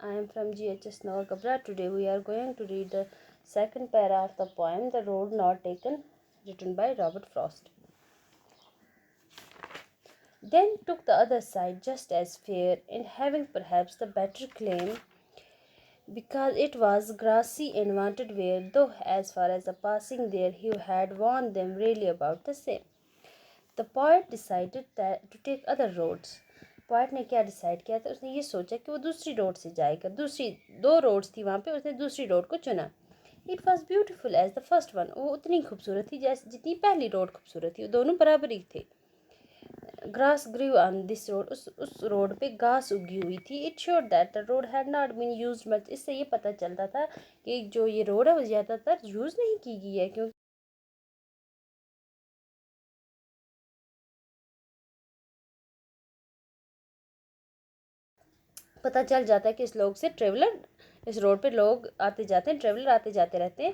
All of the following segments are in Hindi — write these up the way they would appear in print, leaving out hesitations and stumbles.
I am from GHS Navagabra. Today we are going to read the second para of the poem The Road Not Taken, written by Robert Frost. Then took the other side just as fair, and having perhaps the better claim, because it was grassy and wanted wear, though as far as the passing there he had warned them really about the same. The poet decided that to take other roads. Poet ने क्या डिसाइड किया था, उसने ये सोचा कि वो दूसरी रोड से जाएगा. दूसरी दो रोड्स थी वहाँ पे, उसने दूसरी रोड को चुना. It was beautiful as the first one. वो उतनी खूबसूरत थी जैसे जितनी पहली रोड खूबसूरत थी. वो दोनों बराबर ही थे. Grass grew on this road. उस रोड पे घास उगी हुई थी. It sure that the road had not been use much. इससे ये पता चलता था कि जो ये रोड है वो ज़्यादातर यूज़ नहीं की गई है, क्योंकि पता चल जाता है कि इस लोग से ट्रेवलर, इस रोड पे लोग आते जाते हैं, ट्रेवलर आते जाते रहते हैं.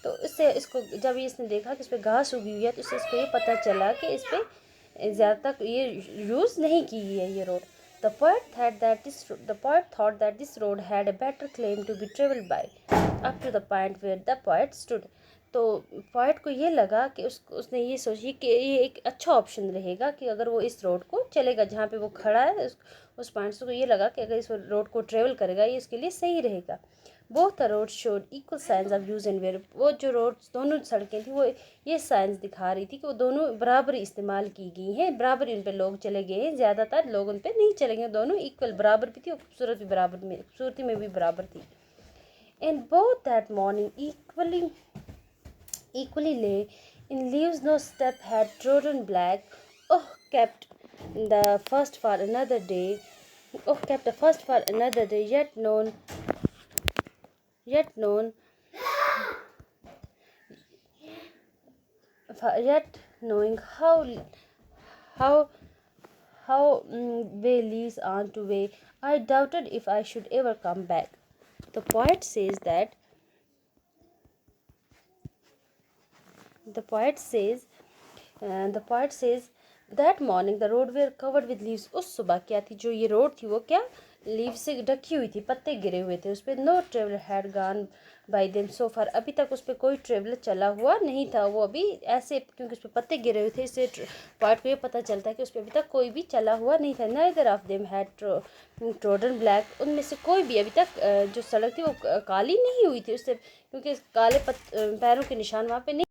तो इससे इसको जब ये इसने देखा कि इस पर घास उगी हुई है, तो इससे इसको ये पता चला कि इस पर ज़्यादा तक ये यूज़ नहीं की गई है ये road. The poet thought that this road had a better claim to be traveled by, up to the point where the poet stood. तो पोइट को ये लगा कि उसने ये सोची कि ये एक अच्छा ऑप्शन रहेगा कि अगर वो इस रोड को चलेगा जहाँ पे वो खड़ा है, उस पॉइंट से. को ये लगा कि अगर इस रोड को ट्रेवल करेगा ये इसके लिए सही रहेगा. Both the road showed equal signs of use and wear. वो जो रोड दोनों सड़कें थी वो ये साइंस दिखा रही थी कि वो दोनों बराबर इस्तेमाल की गई हैं, बराबर उन पर लोग चले गए हैं. ज़्यादातर लोग उन पर नहीं चलेंगे. दोनों इक्वल बराबर भी थी और खूबसूरत भी बराबर में, खूबसूरती में भी बराबर थी. And both that morning equally lay in leaves no step had trodden black. Oh, kept the first for another day. Oh, kept the first for another day, yet known, yet knowing how way leaves on to way. I doubted if I should ever come back. The poet says that the poet says the poet says that morning the road were covered with leaves. उस सुबह क्या थी, जो ये रोड थी वो क्या लीव से ढकी हुई थी, पत्ते गिरे हुए थे उस पर. No traveller had gone by them so far. अभी तक उस पर कोई ट्रेवलर चला हुआ नहीं था. वो अभी ऐसे, क्योंकि उस पर पत्ते गिरे हुए थे, इससे पोइट को ये पता चलता है कि उस पर अभी तक कोई भी चला हुआ नहीं था. Neither of them had trodden black. उनमें से कोई भी अभी तक जो सड़क थी वो काली नहीं हुई थी उससे, क्योंकि काले पैरों के निशान वहाँ पे नहीं,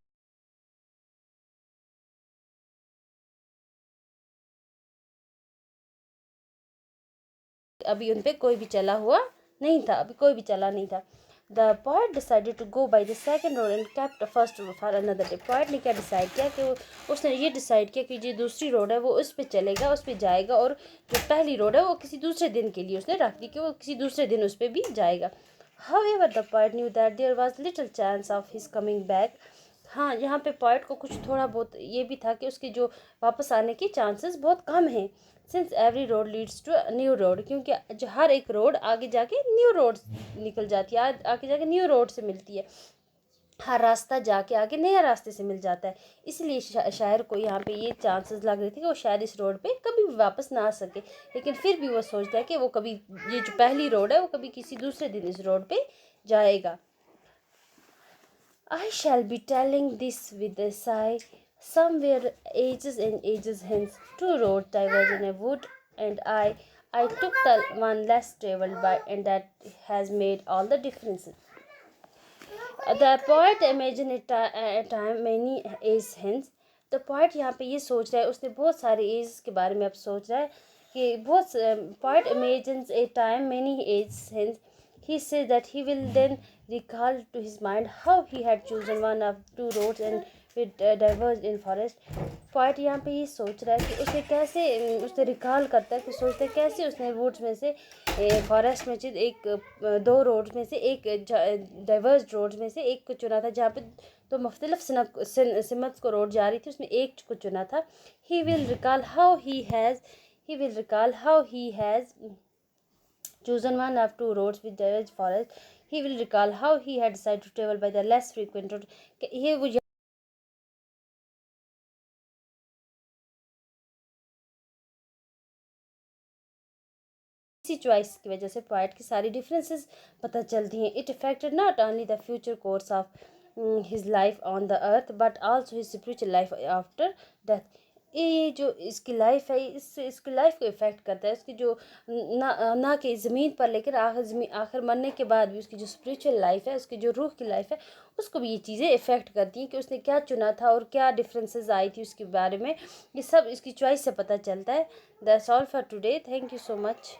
अभी उन पे कोई भी चला हुआ नहीं था. अभी कोई भी चला नहीं था. The poet decided to go by the second road and kept first for another day. Poet ने क्या डिसाइड किया कि उसने ये डिसाइड किया कि जो दूसरी रोड है वो उस पर चलेगा, उस पर जाएगा, और जो पहली रोड है वो किसी दूसरे दिन के लिए उसने रख दी कि वो किसी दूसरे दिन उस पर भी जाएगा. However, the poet knew that there was little chance of his coming back. हाँ, यहाँ पे पोइट को कुछ थोड़ा बहुत ये भी था कि उसके जो वापस आने की चांसेस बहुत कम हैं. Since every road leads to new road. क्योंकि जो हर एक रोड आगे जाके न्यू रोड निकल जाती है, आगे जाके न्यू रोड से मिलती है. हर रास्ता जाके आगे नया रास्ते से मिल जाता है. इसलिए शायर को यहाँ पे ये चांसेस लग रहे थे कि वो शायद इस रोड पे कभी भी वापस ना आ सके. लेकिन फिर भी वो सोचता है कि वो कभी, ये जो पहली रोड है वो कभी किसी दूसरे दिन इस रोड पे जाएगा. I shall be telling this with a sigh. Somewhere ages and ages hence, two roads diverge in a wood, and I took the one less travelled by, and that has made all the difference. The poet imagined a time many ages hence. The poet यहाँ पे ये सोच रहा है, उसने बहुत सारे एज के बारे में अब सोच रहा है कि बहुत. Poet imagines a time many ages hence. He says that he will then recall to his mind how he had chosen one of two roads and it diverged in forest. Poet यहाँ पे ये सोच रहा है कि उसे कैसे, उसने रिकॉल करता है कि सोचता है कैसे उसने वुड्स में से, फॉरेस्ट में से एक, दो रोड्स में से एक, डाइवर्स रोड्स में से एक को चुना था, जहाँ पे तो मुख्तलिफ सिमत को रोड जा रही थी, उसमें एक को चुना था. He will recall how he has chosen one of two roads with diverged forest. He will recall how he had decided to travel by the less frequent road. ये वो इसी चॉइस की वजह से पोएट की सारी डिफरेंसेस पता चलती हैं। It affected not only the future course of his life on the earth but also his spiritual life after death. ये जो इसकी लाइफ है इससे इसकी लाइफ को इफ़ेक्ट करता है, उसकी जो ना कि ज़मीन पर, लेकिन आखिर मरने के बाद भी उसकी जो स्पिरिचुअल लाइफ है, उसकी जो रूह की लाइफ है, उसको भी ये चीज़ें इफ़ेक्ट करती हैं कि उसने क्या चुना था और क्या डिफरेंसेस आई थी उसके बारे में। ये सब इसकी चॉइस से पता चलता है। That's all for today, thank you so much.